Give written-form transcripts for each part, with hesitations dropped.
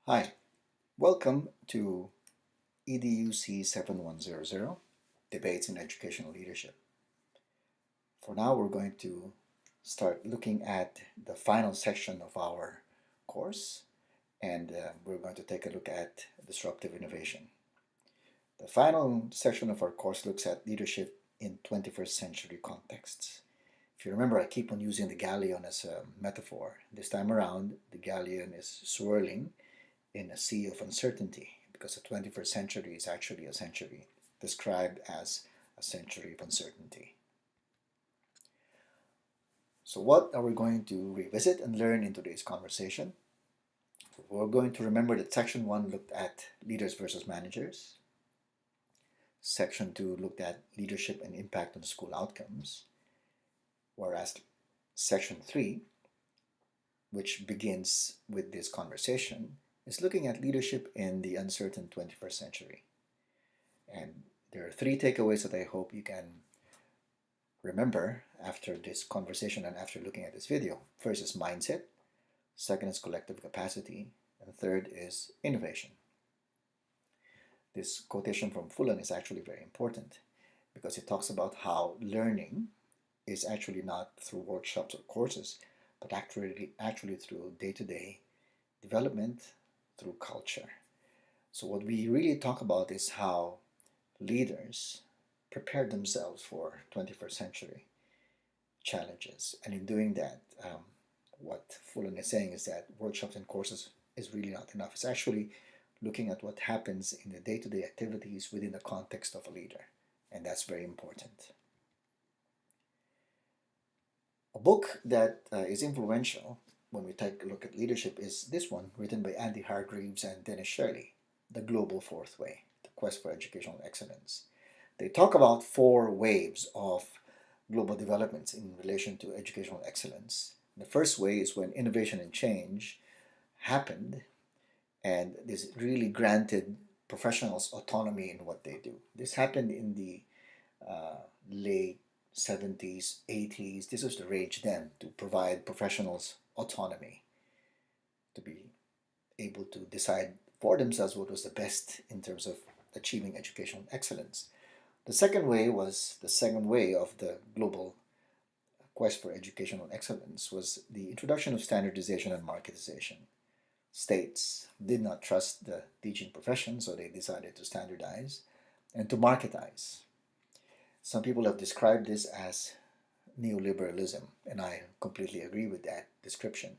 Hi, welcome to Educ7100, Debates in Educational Leadership. For now, we're going to start looking at the final section of our course, and we're going to take a look at Disruptive Innovation. The final section of our course looks at leadership in 21st century contexts. If you remember, I keep on using the galleon as a metaphor. This time around, the galleon is swirling in a sea of uncertainty because the 21st century is actually a century described as a century of uncertainty. So, what are we going to revisit and learn in today's conversation? We're going to remember that section 1 looked at leaders versus managers. Section 2 looked at leadership and impact on school outcomes. Whereas section 3, which begins with this conversation, is looking at leadership in the uncertain 21st century. And there are three takeaways that I hope you can remember after this conversation and after looking at this video. First is mindset, second is collective capacity, and third is innovation. This quotation from Fullan is actually very important because it talks about how learning is actually not through workshops or courses, but actually through day-to-day development, through culture. So what we really talk about is how leaders prepare themselves for 21st century challenges. And in doing that, what Fullan is saying is that workshops and courses is really not enough. It's actually looking at what happens in the day-to-day activities within the context of a leader. And that's very important. A book that is influential when we take a look at leadership is this one, written by Andy Hargreaves and Dennis Shirley, The Global Fourth Way, The Quest for Educational Excellence. They talk about four waves of global developments in relation to educational excellence. The first way is when innovation and change happened, and this really granted professionals autonomy in what they do. This happened in the late 70s, 80s. This was the rage then, to provide professionals autonomy, to be able to decide for themselves what was the best in terms of achieving educational excellence. The second way was the second way of the global quest for educational excellence was the introduction of standardization and marketization. States did not trust the teaching profession, so they decided to standardize and to marketize. Some people have described this as neoliberalism, and I completely agree with that description.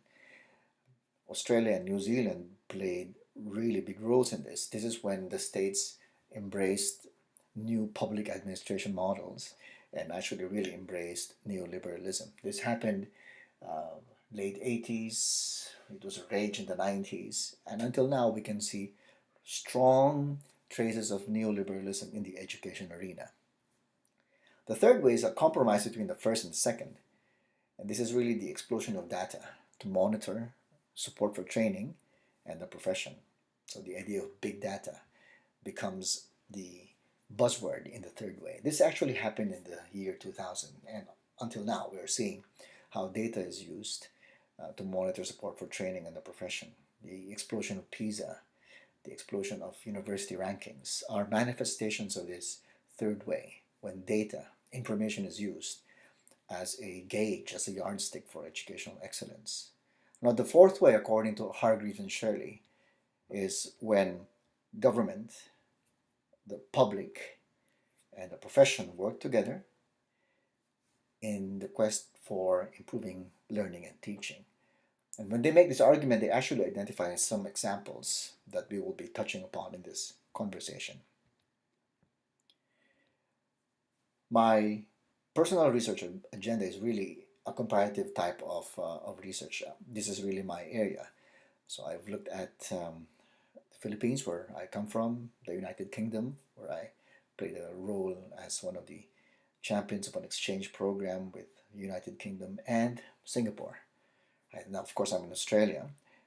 Australia and New Zealand played really big roles in this. This is when the states embraced new public administration models and actually really embraced neoliberalism. This happened late 80s, it was a rage in the 90s, and until now we can see strong traces of neoliberalism in the education arena. The third way is a compromise between the first and the second, and this is really the explosion of data to monitor, support for training, and the profession. So the idea of big data becomes the buzzword in the third way. This actually happened in the year 2000, and until now we are seeing how data is used to monitor support for training and the profession. The explosion of PISA, the explosion of university rankings are manifestations of this third way, when data, information is used as a gauge, as a yardstick for educational excellence. Now, the fourth way, according to Hargreaves and Shirley, is when government, the public, and the profession work together in the quest for improving learning and teaching. And when they make this argument, they actually identify some examples that we will be touching upon in this conversation. My personal research agenda is really a comparative type of research. This is really my area. So I've looked at the Philippines, where I come from, the United Kingdom, where I played a role as one of the champions of an exchange program with the United Kingdom, and Singapore. And now, of course, I'm in Australia.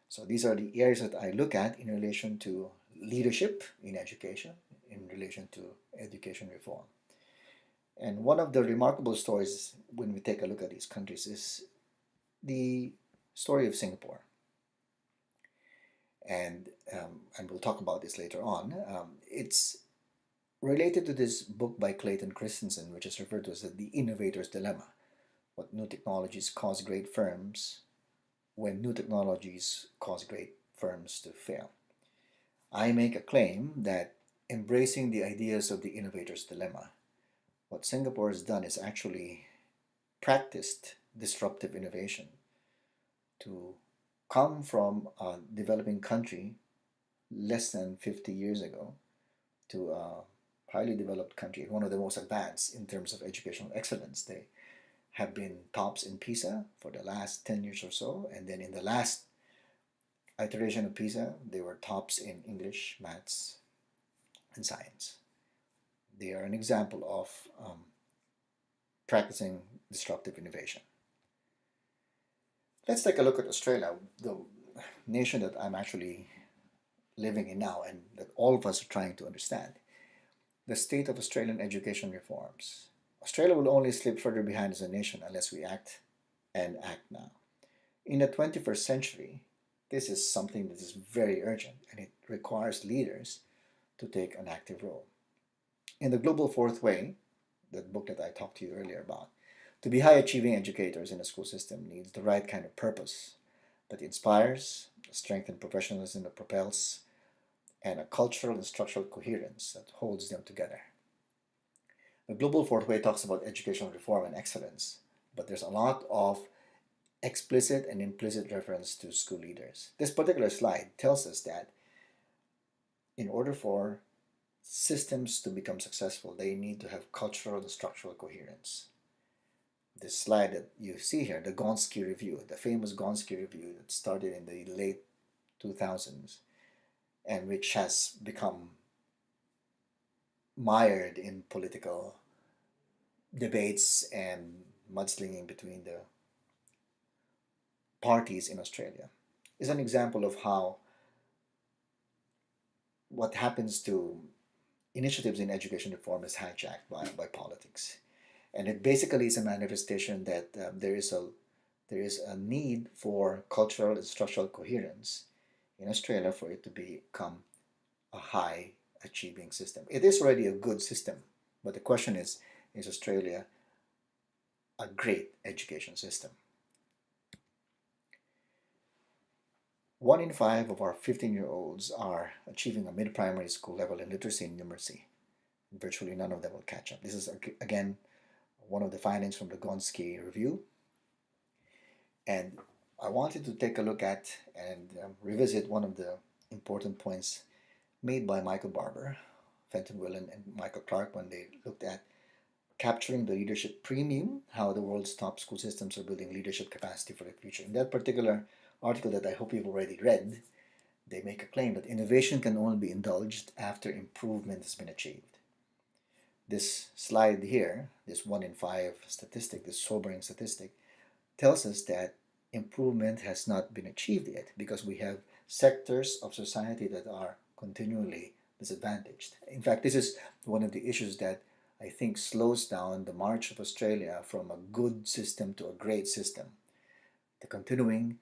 So these are the areas that I look at in relation to leadership in education, in relation to education reform. And one of the remarkable stories when we take a look at these countries is the story of Singapore. and we'll talk about this later on. It's related to this book by Clayton Christensen, which is referred to as the Innovator's Dilemma: What New Technologies Cause Great Firms When New Technologies Cause Great Firms to Fail. I make a claim that embracing the ideas of the Innovator's Dilemma, what Singapore has done is actually practiced disruptive innovation to come from a developing country less than 50 years ago to a highly developed country, one of the most advanced in terms of educational excellence. They have been tops in PISA for the last 10 years or so, and then in the last iteration of PISA, they were tops in English, maths, and science. They are an example of practicing disruptive innovation. Let's take a look at Australia, the nation that I'm actually living in now and that all of us are trying to understand. The state of Australian education reforms. Australia will only slip further behind as a nation unless we act and act now. In the 21st century, this is something that is very urgent and it requires leaders to take an active role. In the Global Fourth Way, that book that I talked to you earlier about, to be high achieving educators in a school system needs the right kind of purpose that inspires, strengthens professionalism that propels, and a cultural and structural coherence that holds them together. The Global Fourth Way talks about educational reform and excellence, but there's a lot of explicit and implicit reference to school leaders. This particular slide tells us that in order for systems to become successful, they need to have cultural and structural coherence. This slide that you see here, the Gonski Review, the famous Gonski Review that started in the late 2000s and which has become mired in political debates and mudslinging between the parties in Australia, is an example of how what happens to initiatives in education reform is hijacked by politics. And it basically is a manifestation that there is a need for cultural and structural coherence in Australia for it to become a high achieving system. It is already a good system, but the question is Australia a great education system? 1 in 5 of our 15-year-olds are achieving a mid-primary school level in literacy and numeracy. Virtually none of them will catch up. This is, again, one of the findings from the Gonski Review. And I wanted to take a look at and revisit one of the important points made by Michael Barber, Fenton Willen, and Michael Clark when they looked at capturing the leadership premium, how the world's top school systems are building leadership capacity for the future. In that particular article that I hope you've already read, they make a claim that innovation can only be indulged after improvement has been achieved. This slide here, this 1 in 5 statistic, this sobering statistic, tells us that improvement has not been achieved yet because we have sectors of society that are continually disadvantaged. In fact, this is one of the issues that I think slows down the march of Australia from a good system to a great system. The continuing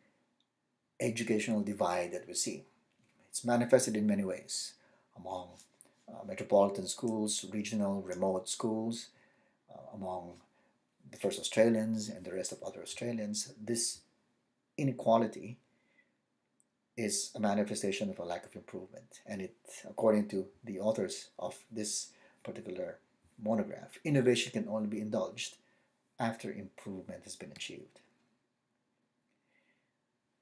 educational divide that we see. It's manifested in many ways among metropolitan schools, regional, remote schools, among the first Australians and the rest of other Australians. This inequality is a manifestation of a lack of improvement. And it, according to the authors of this particular monograph, innovation can only be indulged after improvement has been achieved.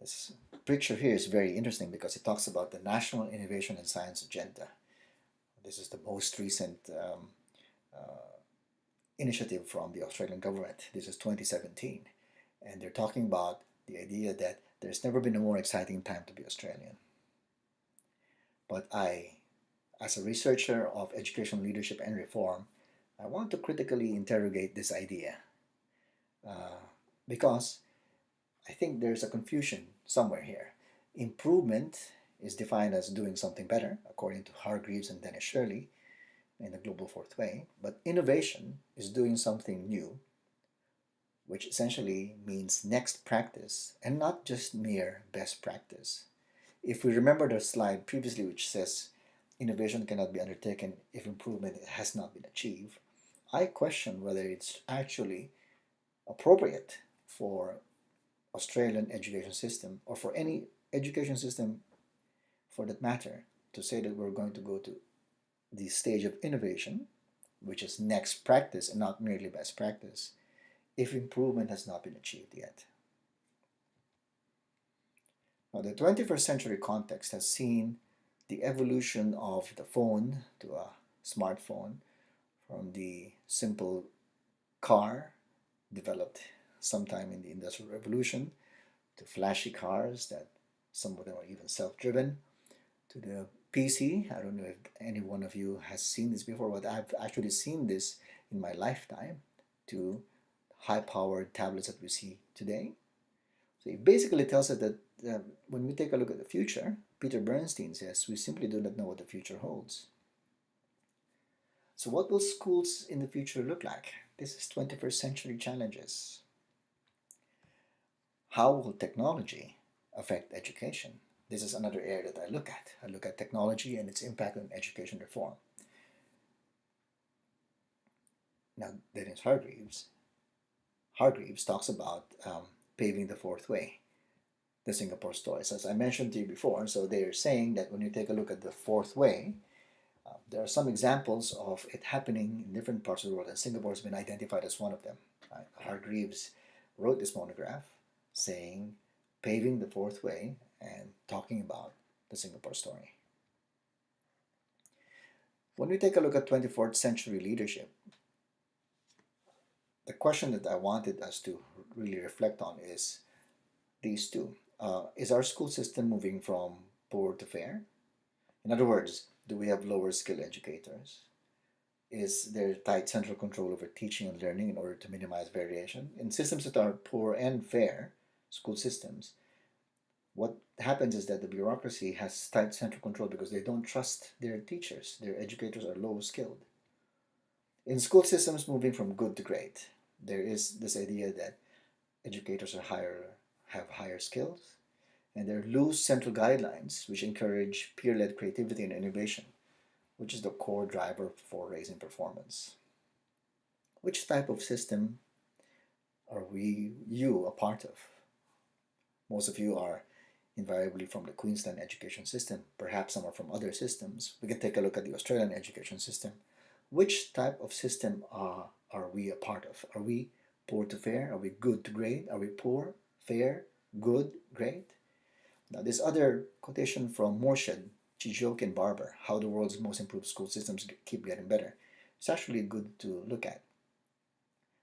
This picture here is very interesting because it talks about the National Innovation and Science Agenda. This is the most recent initiative from the Australian government. This is 2017. And they're talking about the idea that there's never been a more exciting time to be Australian. But as a researcher of educational leadership and reform, I want to critically interrogate this idea because I think there's a confusion somewhere here. Improvement is defined as doing something better, according to Hargreaves and Dennis Shirley in the Global Fourth Way, but innovation is doing something new, which essentially means next practice and not just mere best practice. If we remember the slide previously which says innovation cannot be undertaken if improvement has not been achieved, I question whether it's actually appropriate for Australian education system or for any education system for that matter to say that we're going to go to the stage of innovation, which is next practice and not merely best practice, if improvement has not been achieved yet. Now, the 21st century context has seen the evolution of the phone to a smartphone, from the simple car developed sometime in the Industrial Revolution to flashy cars that some of them are even self-driven, to the PC. I don't know if any one of you has seen this before, but I've actually seen this in my lifetime, to high-powered tablets that we see today. So it basically tells us that when we take a look at the future, Peter Bernstein says we simply do not know what the future holds. So what will schools in the future look like? This is 21st century challenges. How will technology affect education? This is another area that I look at. I look at technology and its impact on education reform. Now, Dennis Hargreaves talks about paving the fourth way, the Singapore stories. As I mentioned to you before, so they're saying that when you take a look at the fourth way, there are some examples of it happening in different parts of the world, and Singapore has been identified as one of them. Hargreaves wrote this monograph saying paving the fourth way and talking about the Singapore story. When we take a look at 24th century leadership, the question that I wanted us to really reflect on is these two. Is our school system moving from poor to fair? In other words, do we have lower skill educators? Is there tight central control over teaching and learning in order to minimize variation? In systems that are poor and fair, school systems, what happens is that the bureaucracy has tight central control because they don't trust their teachers. Their educators are low skilled. In school systems moving from good to great, there is this idea that educators have higher skills, and there are loose central guidelines which encourage peer-led creativity and innovation, which is the core driver for raising performance. Which type of system are you a part of? Most of you are invariably from the Queensland education system. Perhaps some are from other systems. We can take a look at the Australian education system. Which type of system are we a part of? Are we poor to fair? Are we good to great? Are we poor, fair, good, great? Now, this other quotation from Morshed, Chijok, and Barber, how the world's most improved school systems keep getting better. It's actually good to look at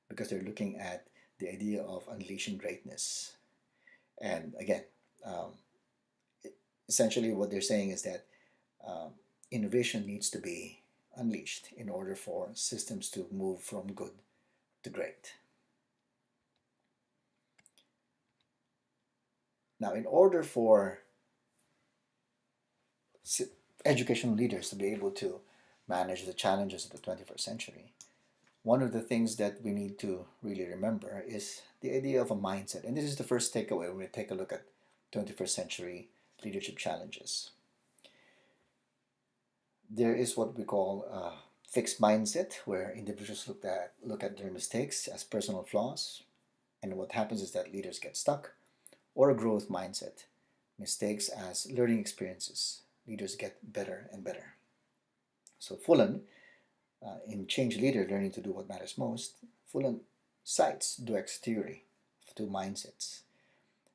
because they're looking at the idea of unleashing greatness. And again, essentially what they're saying is that innovation needs to be unleashed in order for systems to move from good to great. Now, in order for educational leaders to be able to manage the challenges of the 21st century, one of the things that we need to really remember is the idea of a mindset. And this is the first takeaway when we take a look at 21st century leadership challenges. There is what we call a fixed mindset, where individuals look at their mistakes as personal flaws, and what happens is that leaders get stuck. Or a growth mindset, mistakes as learning experiences. Leaders get better and better. So Fullan, in Change Leader, Learning to Do What Matters Most, Fullan cites Dweck's theory of two mindsets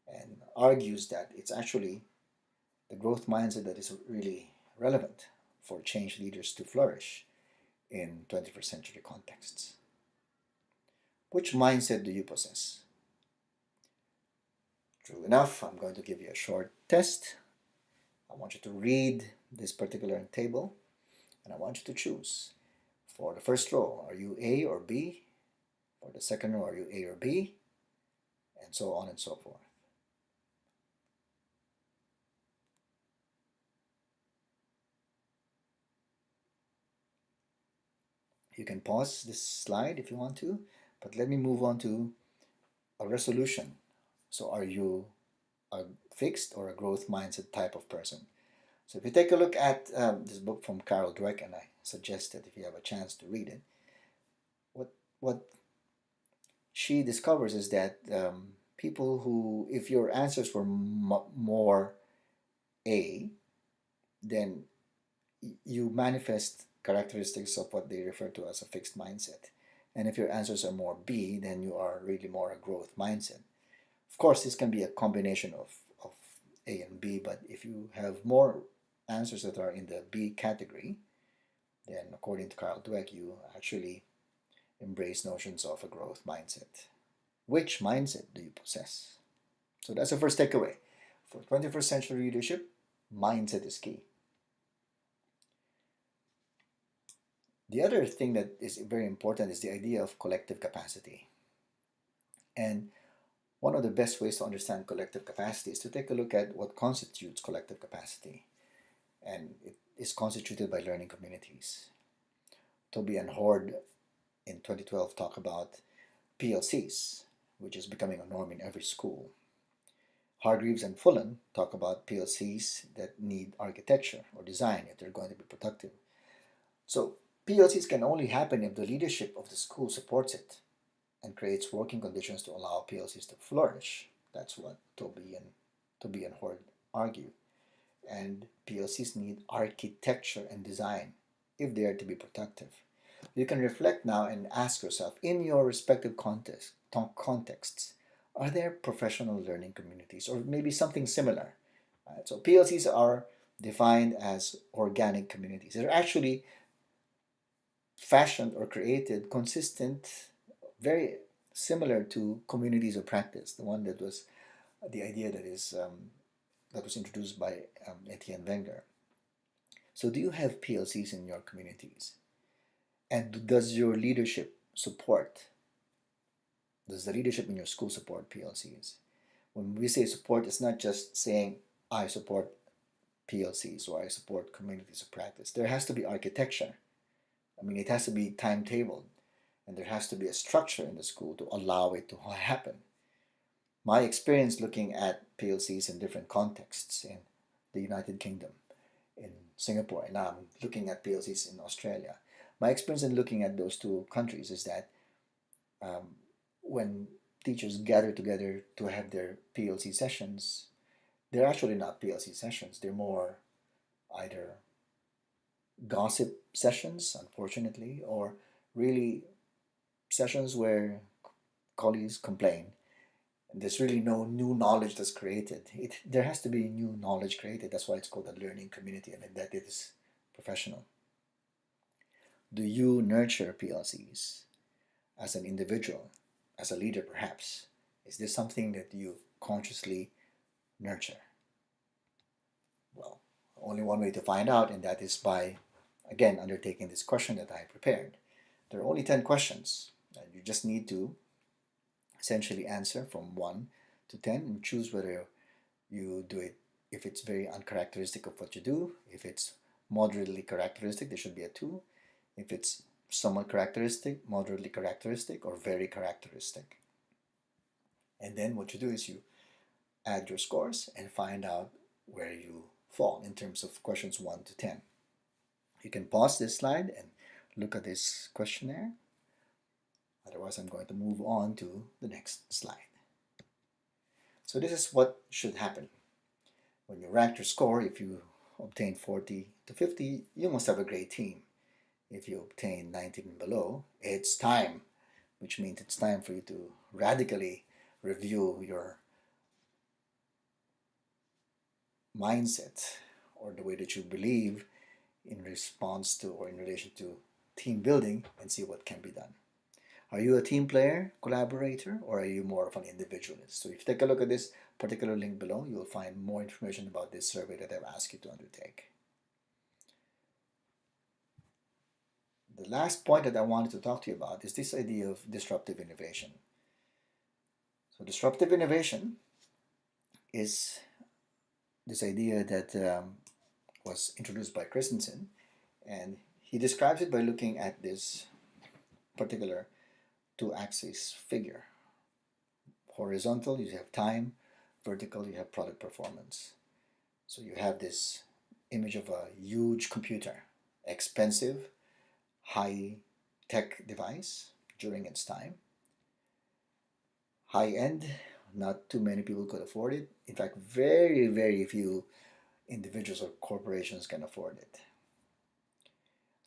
and argues that it's actually the growth mindset that is really relevant for change leaders to flourish in 21st century contexts. Which mindset do you possess? True enough, I'm going to give you a short test. I want you to read this particular table, and I want you to choose. For the first row, are you A or B? For the second row, are you A or B? And so on and so forth. You can pause this slide if you want to, but let me move on to a resolution. So are you a fixed or a growth mindset type of person. So if you take a look at this book from Carol Dweck, and I suggest that if you have a chance to read it, what she discovers is that people who, if your answers were more A, then you manifest characteristics of what they refer to as a fixed mindset. And if your answers are more B, then you are really more a growth mindset. Of course, this can be a combination of A and B, but if you have more answers that are in the B category, then according to Carl Dweck, you actually embrace notions of a growth mindset. Which mindset do you possess? So that's the first takeaway. For 21st century leadership, mindset is key. The other thing that is very important is the idea of collective capacity. And one of the best ways to understand collective capacity is to take a look at what constitutes collective capacity. And it is constituted by learning communities. Toby and Horde in 2012 talk about PLCs, which is becoming a norm in every school. Hargreaves and Fullen talk about PLCs that need architecture or design if they're going to be productive. So PLCs can only happen if the leadership of the school supports it and creates working conditions to allow PLCs to flourish. That's what Toby and Horde argue. And PLCs need architecture and design if they are to be productive. You can reflect now and ask yourself, in your respective contexts, are there professional learning communities or maybe something similar? Right? So PLCs are defined as organic communities. They're actually fashioned or created consistent, very similar to communities of practice, the one that was the idea that was introduced by Etienne Wenger. So do you have PLCs in your communities? And does your leadership support? Does the leadership in your school support PLCs? When we say support, it's not just saying I support PLCs or I support communities of practice. There has to be architecture. I mean, it has to be timetabled, and there has to be a structure in the school to allow it to happen. My experience looking at PLCs in different contexts in the United Kingdom, in Singapore, and now I'm looking at PLCs in Australia. My experience in looking at those two countries is that when teachers gather together to have their PLC sessions, they're actually not PLC sessions. They're more either gossip sessions, unfortunately, or really sessions where colleagues complain. And there's really no new knowledge that's created. There has to be new knowledge created. That's why it's called a learning community, and that it is professional. Do you nurture PLCs as an individual, as a leader perhaps? Is this something that you consciously nurture? Well, only one way to find out, and that is by, again, undertaking this question that I prepared. There are only 10 questions, and you just need to essentially answer from 1 to 10 and choose whether you do it. If it's very uncharacteristic of what you do, if it's moderately characteristic, there should be a 2. If it's somewhat characteristic, moderately characteristic, or very characteristic. And then what you do is you add your scores and find out where you fall in terms of questions 1 to 10. You can pause this slide and look at this questionnaire. Otherwise, I'm going to move on to the next slide. So this is what should happen. When you rank your score, if you obtain 40 to 50, you must have a great team. If you obtain 19 and below, it's time, which means it's time for you to radically review your mindset or the way that you believe in response to or in relation to team building and see what can be done. Are you a team player, collaborator, or are you more of an individualist? So if you take a look at this particular link below, you'll find more information about this survey that I've asked you to undertake. The last point that I wanted to talk to you about is this idea of disruptive innovation. So disruptive innovation is this idea that was introduced by Christensen, and he describes it by looking at this particular 2-axis figure. Horizontal, you have time. vertical, you have product performance. So you have this image of a huge computer, expensive, high-tech device during its time. High-end, not too many people could afford it. In fact, very, very few individuals or corporations can afford it.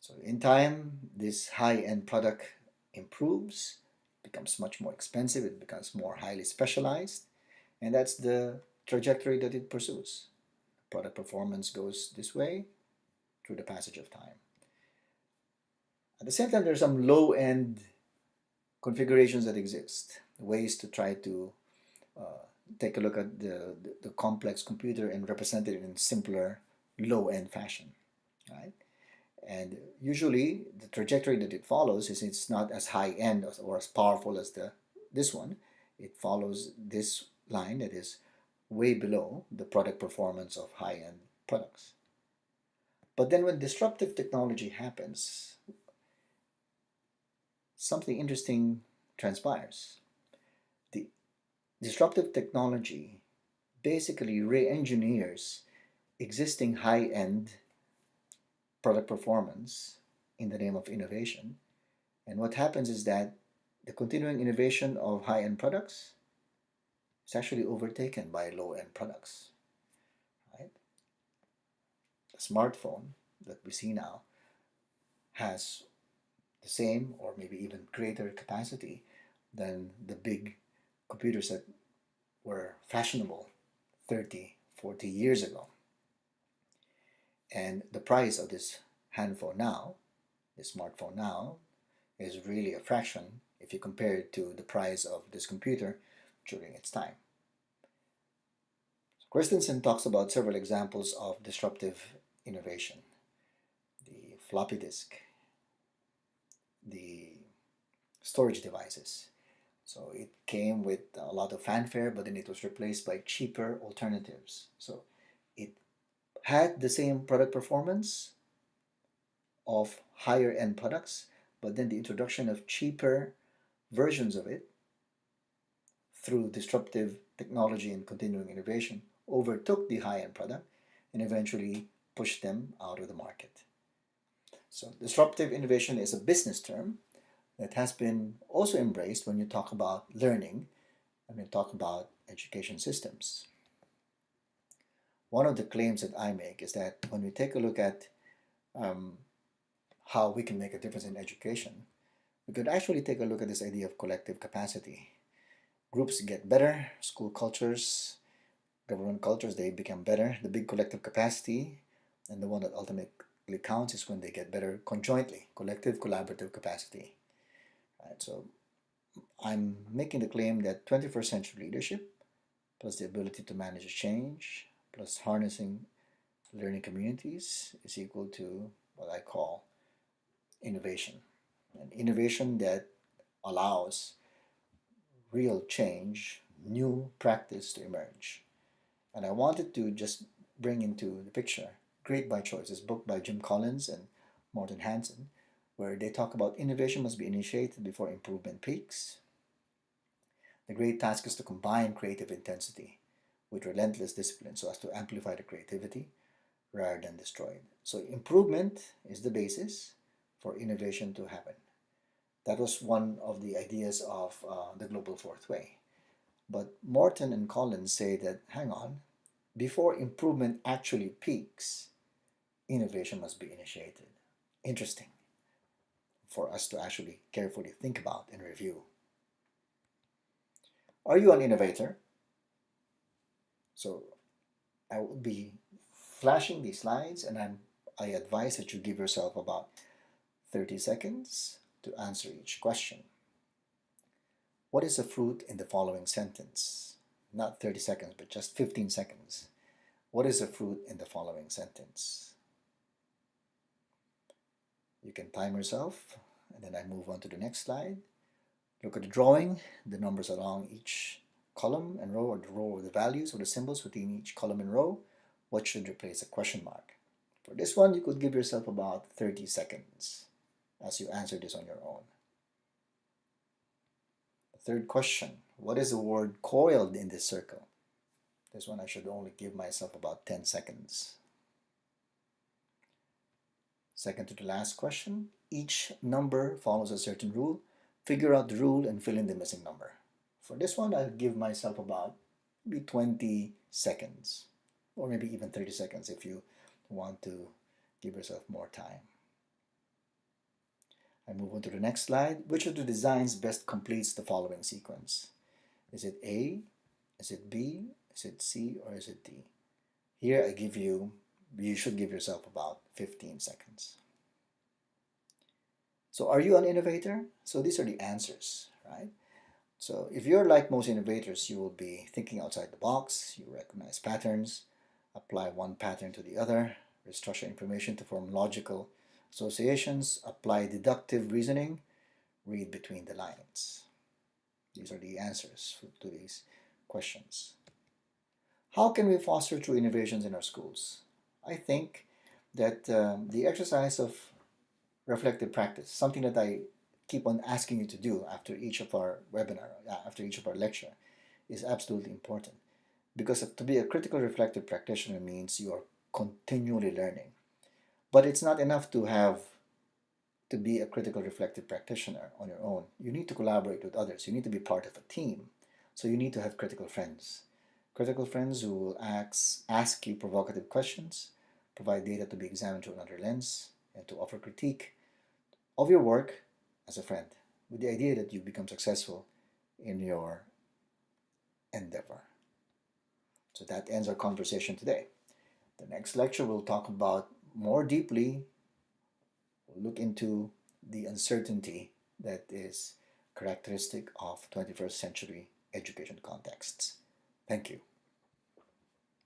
So in time, this high-end product improves, becomes much more expensive, it becomes more highly specialized, and that's the trajectory that it pursues. Product performance goes this way through the passage of time. At the same time, there are some low-end configurations that exist, ways to try to take a look at the complex computer and represent it in simpler, low-end fashion, right? And usually the trajectory that it follows is it's not as high-end or as powerful as this one. It follows this line that is way below the product performance of high-end products. But then when disruptive technology happens, something interesting transpires. The disruptive technology basically re-engineers existing high-end product performance in the name of innovation. And what happens is that the continuing innovation of high-end products is actually overtaken by low-end products. Right? The smartphone that we see now has the same or maybe even greater capacity than the big computers that were fashionable 30, 40 years ago. And the price of this handphone now, this smartphone now, is really a fraction if you compare it to the price of this computer during its time. So Christensen talks about several examples of disruptive innovation. The floppy disk, the storage devices. So it came with a lot of fanfare, but then it was replaced by cheaper alternatives. So it had the same product performance of higher end products, but then the introduction of cheaper versions of it through disruptive technology and continuing innovation overtook the high-end product and eventually pushed them out of the market. So disruptive innovation is a business term that has been also embraced when you talk about learning and when you talk about education systems. One of the claims that I make is that when we take a look at how we can make a difference in education, we could actually take a look at this idea of collective capacity. Groups get better, school cultures, government cultures, they become better. The big collective capacity, and the one that ultimately counts, is when they get better conjointly, collective collaborative capacity. Right, so I'm making the claim that 21st century leadership plus the ability to manage change plus harnessing learning communities is equal to what I call innovation. An innovation that allows real change, new practice to emerge. And I wanted to just bring into the picture Great by Choice, this book by Jim Collins and Morten Hansen, where they talk about innovation must be initiated before improvement peaks. The great task is to combine creative intensity with relentless discipline so as to amplify the creativity rather than destroy it. So improvement is the basis for innovation to happen. That was one of the ideas of the Global Fourth Way. But Morton and Collins say that, hang on, before improvement actually peaks, innovation must be initiated. Interesting for us to actually carefully think about and review. Are you an innovator? So I will be flashing these slides, and I advise that you give yourself about 30 seconds to answer each question. What is a fruit in the following sentence? Not 30 seconds, but just 15 seconds. What is a fruit in the following sentence? You can time yourself, and then I move on to the next slide. Look at the drawing, the numbers along each column and row, or the row of the values or the symbols within each column and row. What should replace a question mark? For this one, you could give yourself about 30 seconds as you answer this on your own. The third question, what is the word coiled in this circle? This one I should only give myself about 10 seconds. Second to the last question. Each number follows a certain rule. Figure out the rule and fill in the missing number. For this one, I'll give myself about maybe 20 seconds, or maybe even 30 seconds if you want to give yourself more time. I move on to the next slide. Which of the designs best completes the following sequence? Is it A? Is it B? Is it C? Or is it D? Here I give you should give yourself about 15 seconds. So are you an innovator? So these are the answers, right? So if you're like most innovators, you will be thinking outside the box, you recognize patterns, apply one pattern to the other, restructure information to form logical associations, apply deductive reasoning, read between the lines. These are the answers to these questions. How can we foster true innovations in our schools? I think that the exercise of reflective practice, something that I keep on asking you to do after each of our webinar, after each of our lecture, is absolutely important. Because to be a critical reflective practitioner means you are continually learning. But it's not enough to be a critical reflective practitioner on your own. You need to collaborate with others. You need to be part of a team. So you need to have critical friends. Critical friends who will ask you provocative questions, provide data to be examined through another lens, and to offer critique of your work as a friend, with the idea that you become successful in your endeavor. So that ends our conversation today. The next lecture we'll talk about more deeply, we'll look into the uncertainty that is characteristic of 21st century education contexts. Thank you.